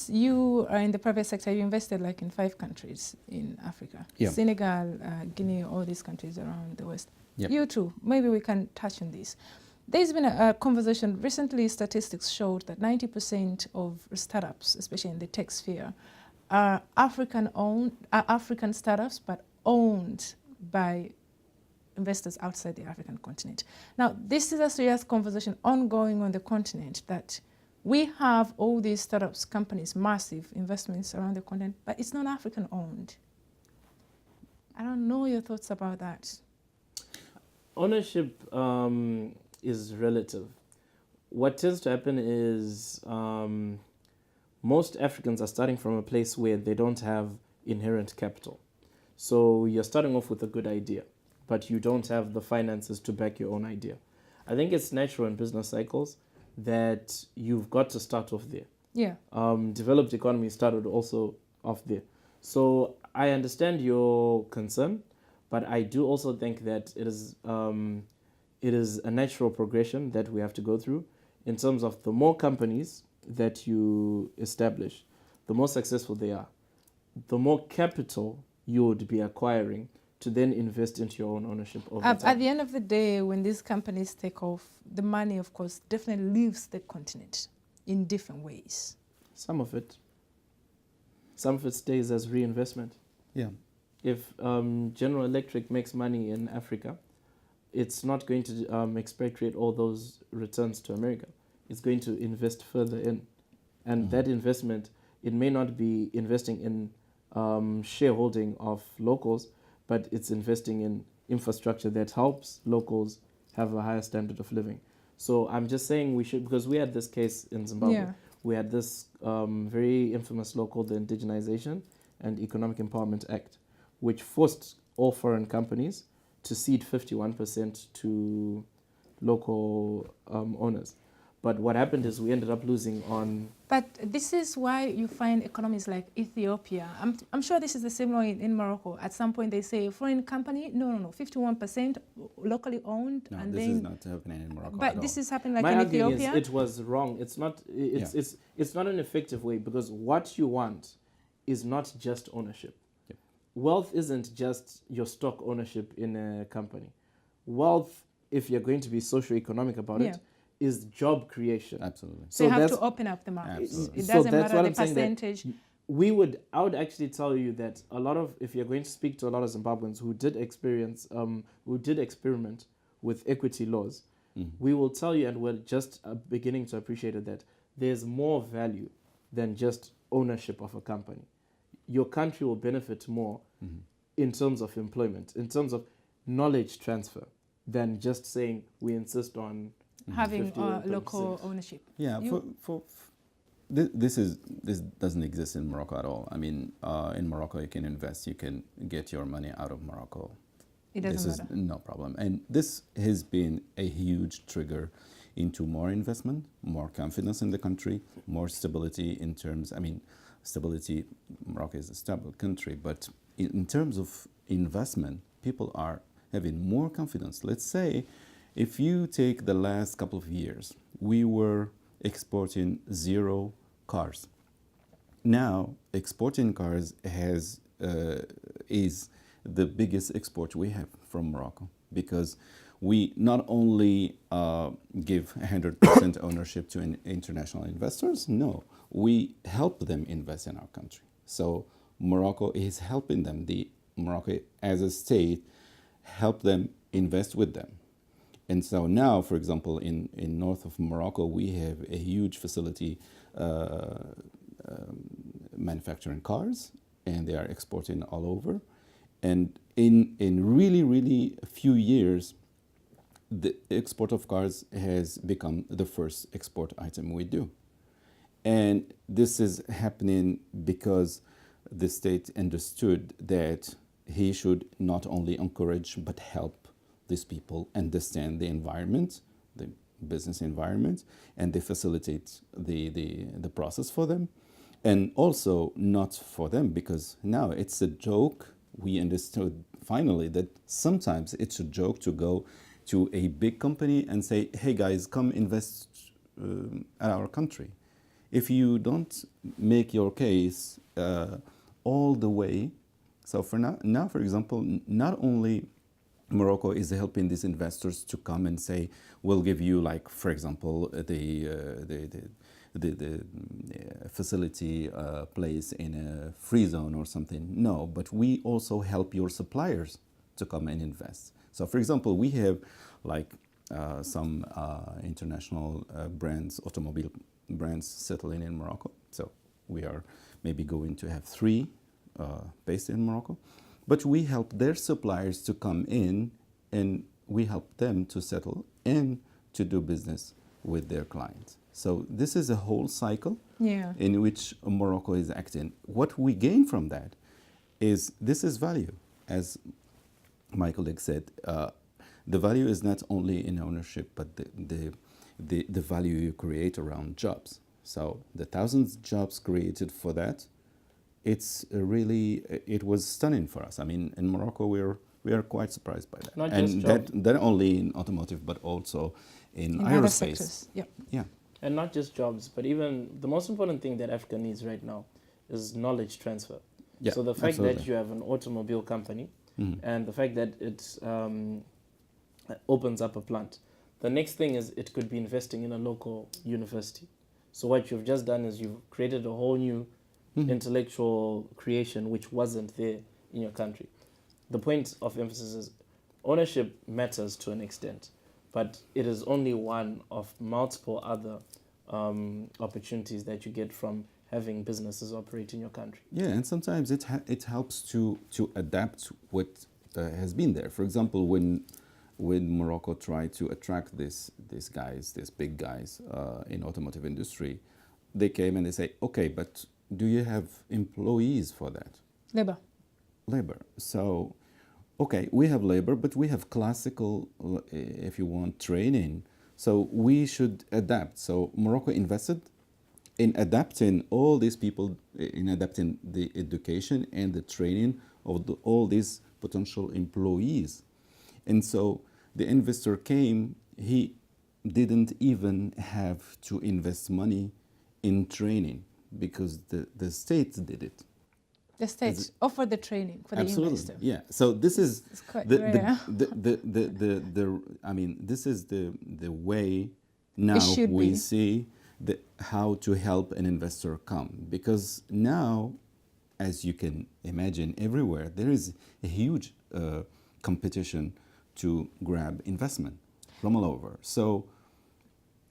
You are in the private sector, you invested like in 5 countries in Africa. Yeah. Senegal, Guinea, all these countries around the West. Yep. You too, maybe we can touch on this. There's been a conversation, recently statistics showed that 90% of startups, especially in the tech sphere, are African startups, but owned by investors outside the African continent. Now, this is a serious conversation ongoing on the continent that we have all these startups, companies, massive investments around the continent, but it's not African owned. I don't know your thoughts about that. Ownership is relative. What tends to happen is most Africans are starting from a place where they don't have inherent capital. So you're starting off with a good idea, but you don't have the finances to back your own idea. I think it's natural in business cycles that you've got to start off there. Yeah. Developed economies started also off there. So I understand your concern, but I do also think that it is a natural progression that we have to go through in terms of the more companies that you establish, the more successful they are, the more capital you would be acquiring to then invest into your own ownership over time. At the end of the day, when these companies take off, the money, of course, definitely leaves the continent in different ways. Some of it stays as reinvestment. Yeah. If General Electric makes money in Africa, it's not going to expatriate all those returns to America. It's going to invest further in. And that investment, it may not be investing in shareholding of locals, but it's investing in infrastructure that helps locals have a higher standard of living. So I'm just saying we should, because we had this case in Zimbabwe. Yeah. We had this very infamous law called the Indigenization and Economic Empowerment Act, which forced all foreign companies to cede 51% to local owners. But what happened is we ended up losing on... But this is why you find economies like Ethiopia. I'm sure this is the same law in Morocco. At some point they say foreign company, no, 51% locally owned. No, and this then, is not happening in Morocco but at this all. is happening like My in argument Ethiopia. is it was wrong. It's not an effective way, because what you want is not just ownership. Yep. Wealth isn't just your stock ownership in a company. Wealth, if you're going to be socio-economic about it, is job creation. Absolutely. So you have to open up the market. Absolutely. It So doesn't that's matter what the I'm saying, that percentage. I would actually tell you that a lot of, if you're going to speak to a lot of Zimbabweans who did experiment with equity laws, we will tell you, and we're just beginning to appreciate it, that there's more value than just ownership of a company. Your country will benefit more in terms of employment, in terms of knowledge transfer, than just saying we insist on Having 50 or local 30%. ownership. Yeah, this doesn't exist in Morocco at all. I mean, in Morocco you can invest, you can get your money out of Morocco. It doesn't This matter. is no problem. And this has been a huge trigger into more investment, more confidence in the country, more stability in terms, stability, Morocco is a stable country, but in terms of investment, people are having more confidence. Let's say, if you take the last couple of years, we were exporting 0 cars. Now, exporting cars is the biggest export we have from Morocco, because we not only give 100% ownership to international investors, no, we help them invest in our country. So Morocco is helping them. Morocco as a state help them invest with them. And so now, for example, in north of Morocco, we have a huge facility manufacturing cars, and they are exporting all over. And in really, really few years, the export of cars has become the first export item we do. And this is happening because the state understood that he should not only encourage but help these people understand the environment, the business environment, and they facilitate the process for them. And also not for them, because now it's a joke. We understood finally that sometimes it's a joke to go to a big company and say, hey guys, come invest at our country. if you don't make your case all the way, so for now, for example, not only Morocco is helping these investors to come and say, we'll give you, like, for example, the facility place in a free zone or something. No, but we also help your suppliers to come and invest. So, for example, we have like some international brands, automobile brands settling in Morocco. So we are maybe going to have 3 based in Morocco. But we help their suppliers to come in, and we help them to settle and to do business with their clients. So this is a whole cycle in which Morocco is acting. What we gain from that is, this is value. As my colleague said, the value is not only in ownership, but the value you create around jobs. So the thousands of jobs created for that, it's really, it was stunning for us. I mean, in Morocco, we are quite surprised by that. Not and just that only in automotive, but also in other aerospace. sectors. Yep. Yeah. And not just jobs, but even the most important thing that Africa needs right now is knowledge transfer. Yeah, so the fact absolutely. that you have an automobile company and the fact that it opens up a plant, the next thing is it could be investing in a local university. So what you've just done is you've created a whole new intellectual creation which wasn't there in your country. The point of emphasis is ownership matters to an extent, but it is only one of multiple other opportunities that you get from having businesses operate in your country. Yeah, and sometimes it helps to adapt what has been there. For example, when Morocco tried to attract these big guys in automotive industry, they came and they say, okay, but do you have employees for that? Labor. So, okay, we have labor, but we have classical, if you want, training. So we should adapt. So Morocco invested in adapting all these people, in adapting the education and the training of all these potential employees. And so the investor came, he didn't even have to invest money in training because the state did it. The state offered the training for the investor. Yeah. So this is it's quite rare. I mean, this is the way now we see how to help an investor come, because now, as you can imagine, everywhere there is a huge competition to grab investment from all over. So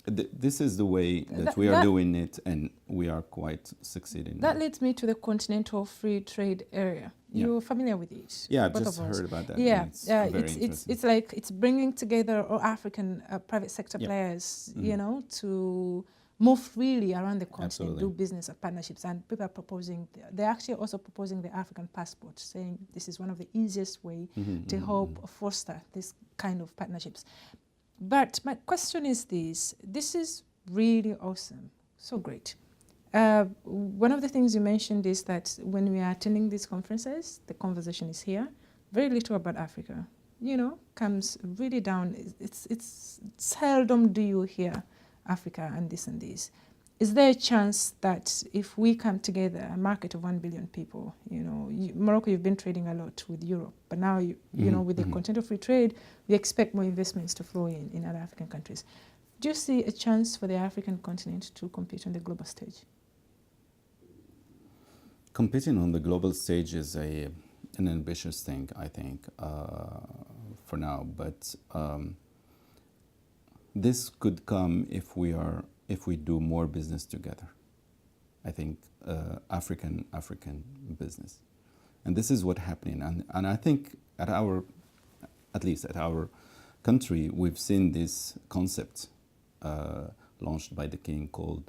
this is the way that we are doing it, and we are quite succeeding. That leads me to the Continental Free Trade Area. You're familiar with it? Yeah, I've just heard about that. Yeah, it's like it's bringing together all African private sector players, you know, to move freely around the continent, do business partnerships, and people are proposing. They're actually also proposing the African passport, saying this is one of the easiest way to help foster this kind of partnerships. But my question is this is really awesome, so great. One of the things you mentioned is that when we are attending these conferences, the conversation is here, very little about Africa, you know, comes really down. It's seldom do you hear Africa and this and this. Is there a chance that if we come together, a market of 1 billion people, you know, Morocco, you've been trading a lot with Europe, but now, you know, with the Continental Free Trade, we expect more investments to flow in other African countries. Do you see a chance for the African continent to compete on the global stage? Competing on the global stage is an ambitious thing, I think, for now. But this could come if we do more business together. I think African business, and this is what's happening. And I think at least at our country, we've seen this concept launched by the king called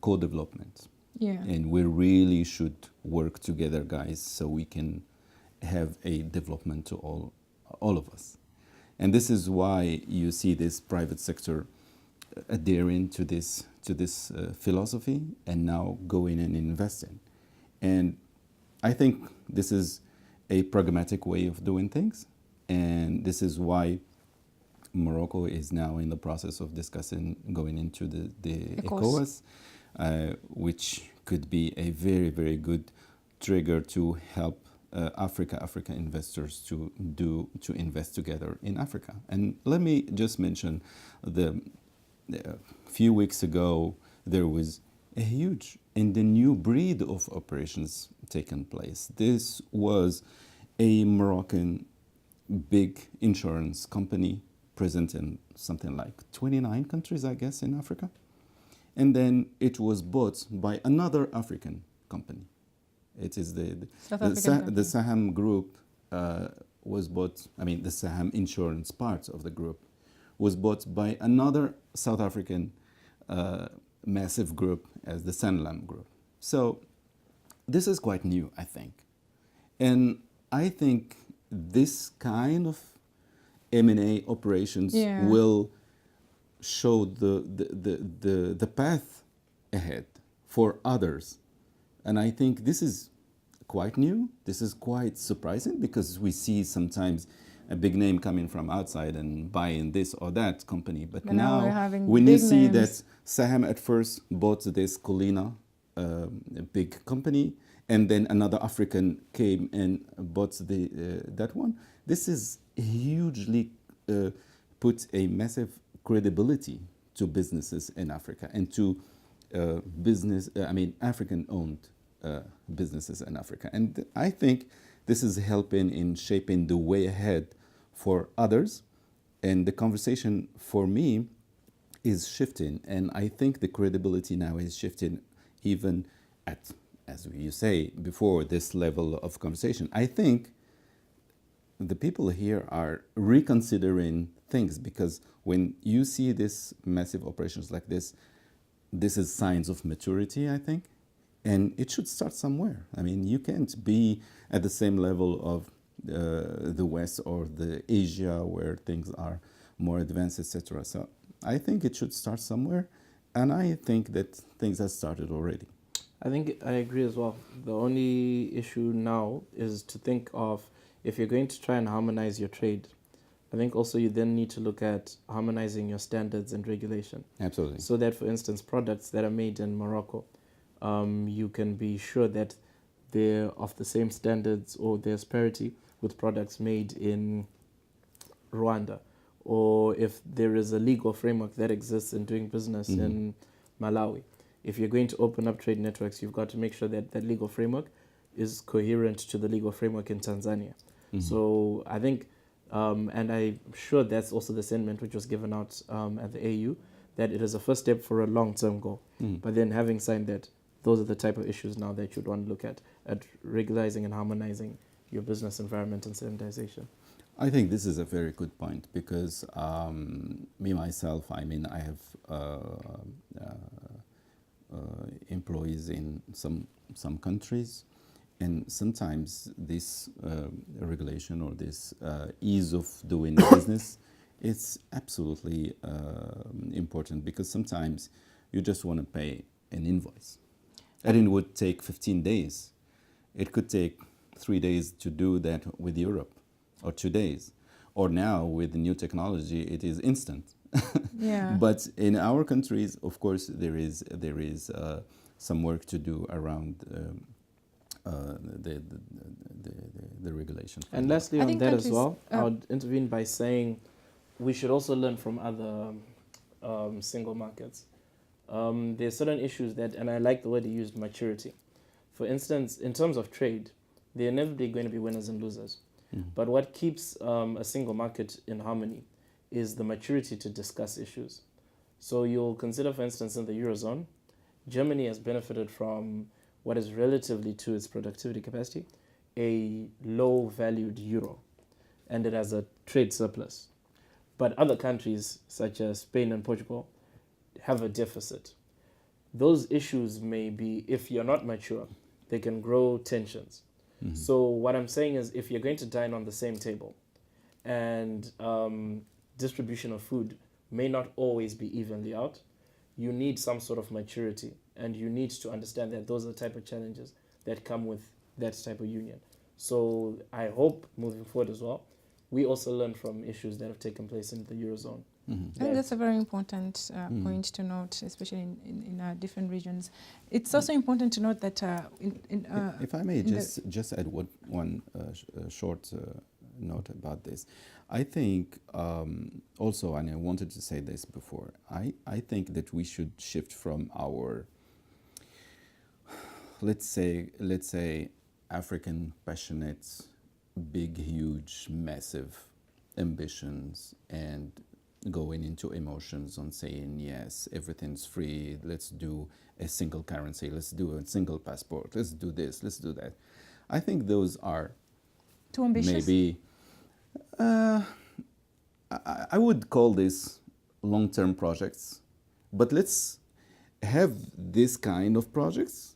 co-development. Yeah. And we really should work together, guys, so we can have a development to all of us. And this is why you see this private sector adhering to this philosophy and now going and investing. And I think this is a pragmatic way of doing things. And this is why Morocco is now in the process of discussing going into the ECOWAS. which could be a very, very good trigger to help Africa investors to invest together in Africa. And let me just mention a few weeks ago there was a huge and a new breed of operations taken place. This was a Moroccan big insurance company present in something like 29 countries, I guess, in Africa. And then it was bought by another African company. It is the Saham Group was bought, I mean, the Saham Insurance part of the group was bought by another South African massive group as the Sanlam Group. So this is quite new, I think. And I think this kind of M&A operations will show the path ahead for others. And I think this is quite new. This is quite surprising because we see sometimes a big name coming from outside and buying this or that company. But now when you see that Saham at first bought this Colina, a big company, and then another African came and bought that one, this is hugely put a massive credibility to businesses in Africa and to African-owned businesses in Africa. And I think this is helping in shaping the way ahead for others. And the conversation for me is shifting. And I think the credibility now is shifting even at, as you say before, this level of conversation. I think the people here are reconsidering things because when you see this massive operations like this is signs of maturity, I think. And it should start somewhere. I mean, you can't be at the same level of the West or the Asia where things are more advanced, etc. So I think it should start somewhere. And I think that things have started already. I think I agree as well. The only issue now is to think of if you're going to try and harmonize your trade, I think also you then need to look at harmonizing your standards and regulation. Absolutely. So that, for instance, products that are made in Morocco, you can be sure that they're of the same standards or there's parity with products made in Rwanda. Or if there is a legal framework that exists in doing business in Malawi. If you're going to open up trade networks, you've got to make sure that that legal framework is coherent to the legal framework in Tanzania. So I think, and I'm sure that's also the sentiment which was given out at the AU, that it is a first step for a long-term goal. But then having signed that, those are the type of issues now that you'd want to look at regularizing and harmonizing your business environment and standardization. I think this is a very good point because me, myself, I mean, I have employees in some countries, and sometimes this regulation or this ease of doing business, it's absolutely important because sometimes you just want to pay an invoice. And it would take 15 days. It could take 3 days to do that with Europe, or 2 days. Or now with the new technology, it is instant. Yeah. But in our countries, of course, there is some work to do around the regulation. And lastly on that as well, I uh, would intervene by saying we should also learn from other single markets. There are certain issues that, and I like the word you used, maturity. For instance, in terms of trade, there are inevitably going to be winners and losers. But what keeps a single market in harmony is the maturity to discuss issues. So you'll consider, for instance, in the Eurozone, Germany has benefited from what is relatively to its productivity capacity, a low-valued euro, and it has a trade surplus. But other countries, such as Spain and Portugal, have a deficit. Those issues may be, if you're not mature, they can grow tensions. So what I'm saying is if you're going to dine on the same table and distribution of food may not always be evenly out, you need some sort of maturity and you need to understand that those are the type of challenges that come with that type of union. So I hope moving forward as well, we also learn from issues that have taken place in the Eurozone I think that's a very important point to note, especially in different regions. It's also important to note that if I may just add one short note about this. I think also, and I wanted to say this before, I think that we should shift from our, let's say African passionate, big, huge, massive ambitions and going into emotions on saying, yes, everything's free, let's do a single currency, let's do a single passport, let's do this, let's do that. I think those are too ambitious. Maybe, I would call this long-term projects, but let's have this kind of projects,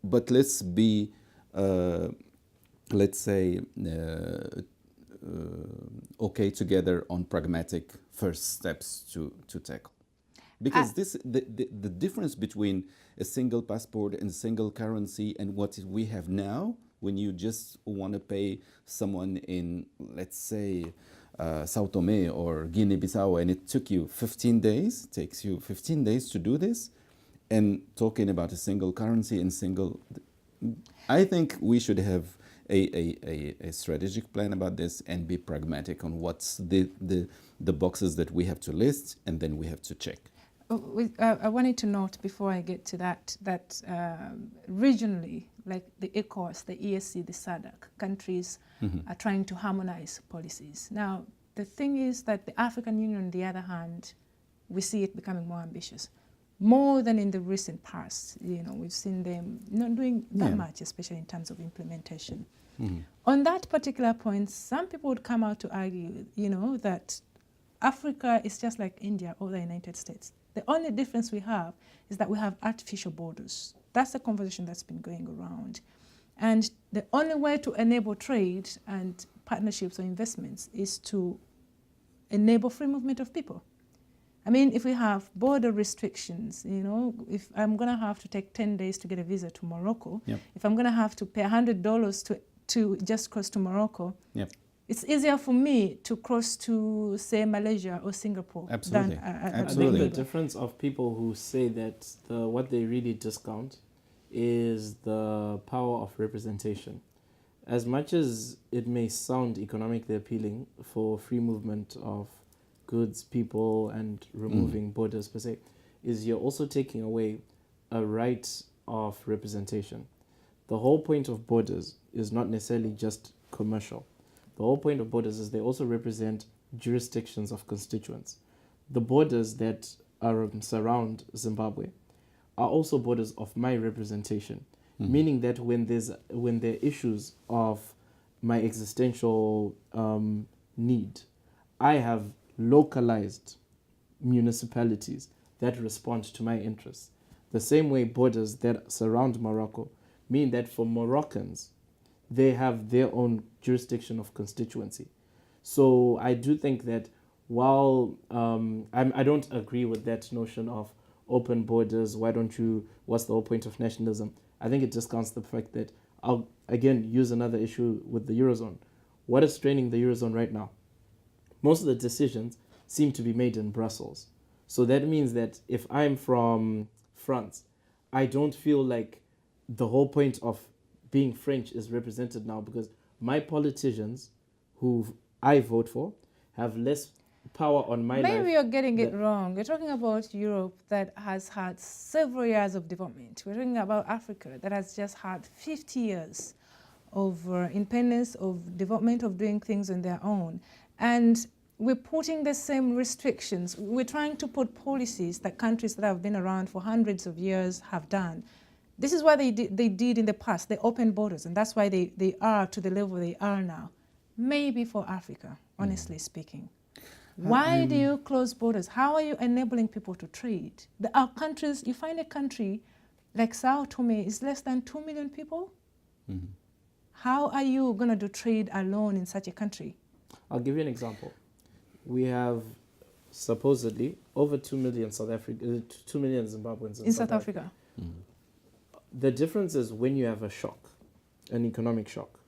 but let's be, let's say, okay together on pragmatic first steps to tackle. Because the difference between a single passport and a single currency and what we have now, when you just want to pay someone in, let's say, Sao Tome or Guinea-Bissau, and it took you 15 days, takes you 15 days to do this, and talking about a single currency and single, I think we should have a strategic plan about this and be pragmatic on what's the boxes that we have to list and then we have to check. I wanted to note before I get to that regionally, like the ECOWAS, the ESC, the SADC countries are trying to harmonize policies. Now, the thing is that the African Union, on the other hand, we see it becoming more ambitious, more than in the recent past. You know, we've seen them not doing that much, especially in terms of implementation. On that particular point, some people would come out to argue, you know, that Africa is just like India or the United States. The only difference we have is that we have artificial borders. That's the conversation that's been going around. And the only way to enable trade and partnerships or investments is to enable free movement of people. I mean, if we have border restrictions, you know, if I'm going to have to take 10 days to get a visa to Morocco, if I'm going to have to pay $100 to just cross to Morocco, it's easier for me to cross to, say, Malaysia or Singapore. Absolutely. I think the difference of people who say that what they really discount is the power of representation. As much as it may sound economically appealing for free movement of goods, people, and removing borders per se, is you're also taking away a right of representation. The whole point of borders is not necessarily just commercial. The whole point of borders is they also represent jurisdictions of constituents. The borders that surround Zimbabwe are also borders of my representation, meaning that when there are issues of my existential need, I have localized municipalities that respond to my interests. The same way borders that surround Morocco mean that for Moroccans, they have their own jurisdiction of constituency. So I do think that while I don't agree with that notion of open borders, what's the whole point of nationalism? I think it discounts the fact that, I'll again use another issue with the Eurozone. What is straining the Eurozone right now? Most of the decisions seem to be made in Brussels. So that means that if I'm from France, I don't feel like the whole point of being French is represented now, because my politicians who I vote for have less power on my life. Maybe you're getting it wrong. You're talking about Europe that has had several years of development. We're talking about Africa that has just had 50 years of independence, of development, of doing things on their own. And we're putting the same restrictions. We're trying to put policies that countries that have been around for hundreds of years have done. This is what they did in the past. They opened borders, and that's why they are to the level they are now. Maybe for Africa, honestly speaking. Why do you close borders? How are you enabling people to trade? There are countries, you find a country like Sao Tome is less than 2 million people. How are you going to do trade alone in such a country? I'll give you an example. We have supposedly over 2 million 2 million Zimbabweans in South Africa. The difference is when you have a shock, an economic shock,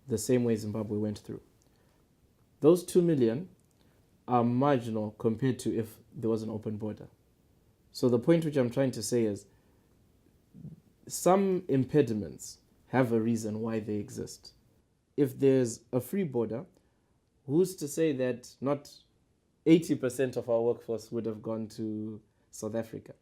the same way Zimbabwe went through. Those 2 million are marginal compared to if there was an open border. So the point which I'm trying to say is some impediments have a reason why they exist. If there's a free border, who's to say that not 80% of our workforce would have gone to South Africa?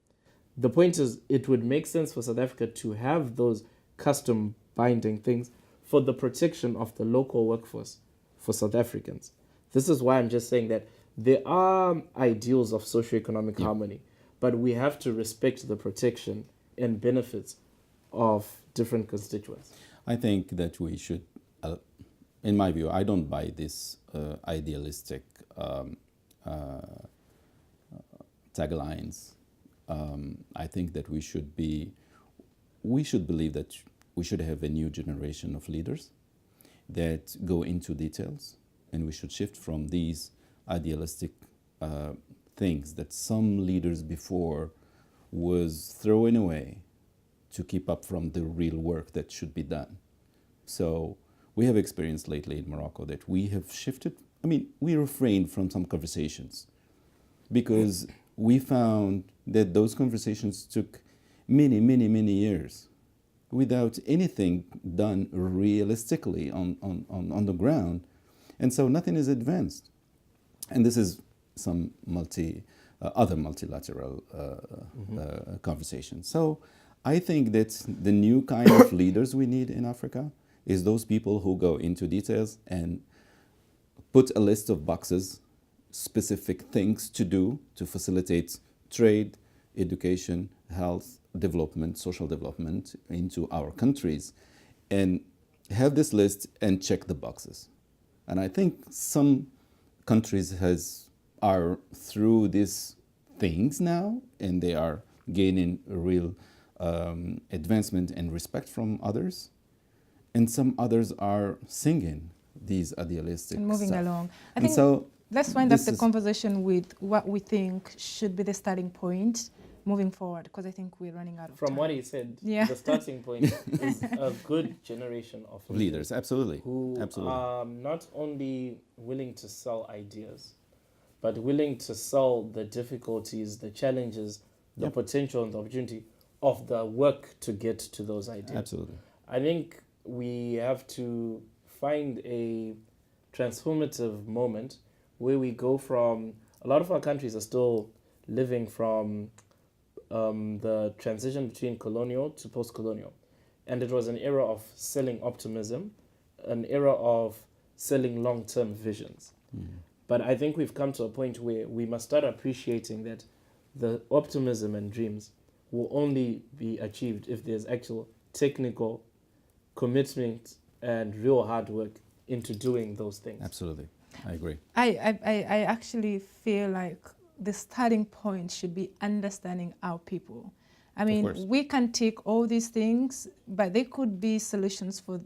The point is, it would make sense for South Africa to have those custom binding things for the protection of the local workforce for South Africans. This is why I'm just saying that there are ideals of socioeconomic harmony, but we have to respect the protection and benefits of different constituents. I think that we should, in my view, I don't buy this idealistic taglines. I think that we should believe that we should have a new generation of leaders that go into details, and we should shift from these idealistic things that some leaders before was throwing away to keep up from the real work that should be done. So we have experienced lately in Morocco that we have shifted. I mean, we refrained from some conversations because we found that those conversations took many, many, many years without anything done realistically on the ground. And so nothing is advanced. And this is some other multilateral conversations. So I think that the new kind of leaders we need in Africa is those people who go into details and put a list of boxes, specific things to do to facilitate trade, education, health, development, social development into our countries, and have this list and check the boxes. And I think some countries are through these things now, and they are gaining a real advancement and respect from others. And some others are singing these idealistic and moving stuff. along. I And think so let's wind up this the is- conversation with what we think should be the starting point moving forward, because I think we're running out of From time. what he said, Yeah. the starting point is a good generation of leaders, absolutely. who Absolutely. are not only willing to sell ideas, but willing to sell the difficulties, the challenges, the Yep. potential and the opportunity of the work to get to those ideas. Absolutely. I think we have to find a transformative moment where we go from, a lot of our countries are still living from the transition between colonial to post-colonial. And it was an era of selling optimism, an era of selling long-term visions. But I think we've come to a point where we must start appreciating that the optimism and dreams will only be achieved if there's actual technical commitment and real hard work into doing those things. Absolutely. I agree. I actually feel like the starting point should be understanding our people. I mean, course. we can take all these things, but they could be solutions for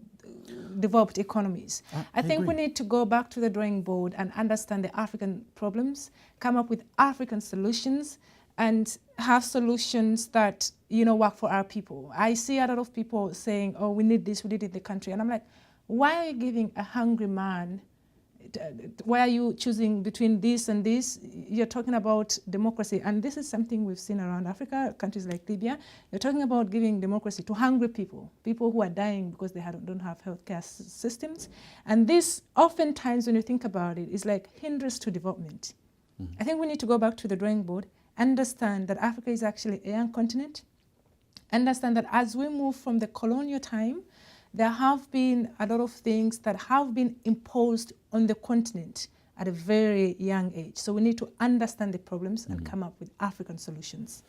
developed economies. I think we agree. need to go back to the drawing board and understand the African problems, come up with African solutions, and have solutions that, work for our people. I see a lot of people saying, oh, we need this, we need it in the country. And I'm like, why are you giving a hungry man, why are you choosing between this and this? You're talking about democracy. And this is something we've seen around Africa, countries like Libya. You're talking about giving democracy to hungry people who are dying because they don't have healthcare systems. And this, oftentimes, when you think about it, is like hindrance to development. I think we need to go back to the drawing board, understand that Africa is actually a young continent, understand that as we move from the colonial time, there have been a lot of things that have been imposed on the continent at a very young age. So we need to understand the problems and come up with African solutions.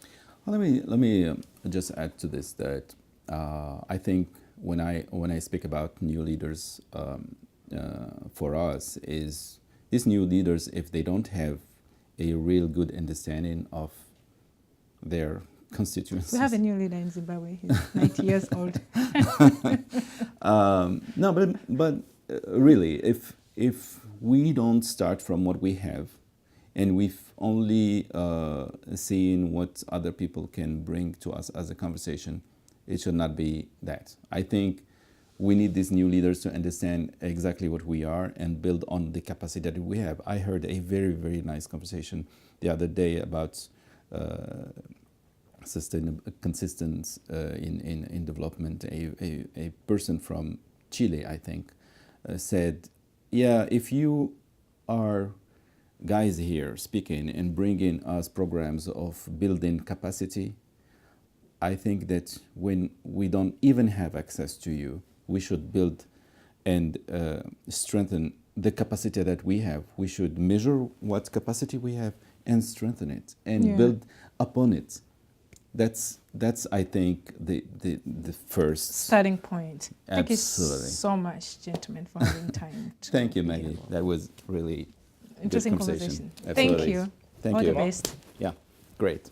Well, let me just add to this that I think when I speak about new leaders for us is these new leaders, if they don't have a real good understanding of their constituencies. We have a new leader in Zimbabwe. He's 90 years old. No, but really, if we don't start from what we have, and we've only seen what other people can bring to us as a conversation, it should not be that. I think we need these new leaders to understand exactly what we are and build on the capacity that we have. I heard a very, very nice conversation the other day about consistency in development. A person from Chile, I think, said, yeah, if you are guys here speaking and bringing us programs of building capacity, I think that when we don't even have access to you, we should build and strengthen the capacity that we have. We should measure what capacity we have and strengthen it and build upon it. That's I think the first starting point. Thank you Absolutely. so much, gentlemen, for having time. Thank you, Maggie. That was really Interesting good conversation. Absolutely. Thank you. Thank All you. the best. Yeah, great.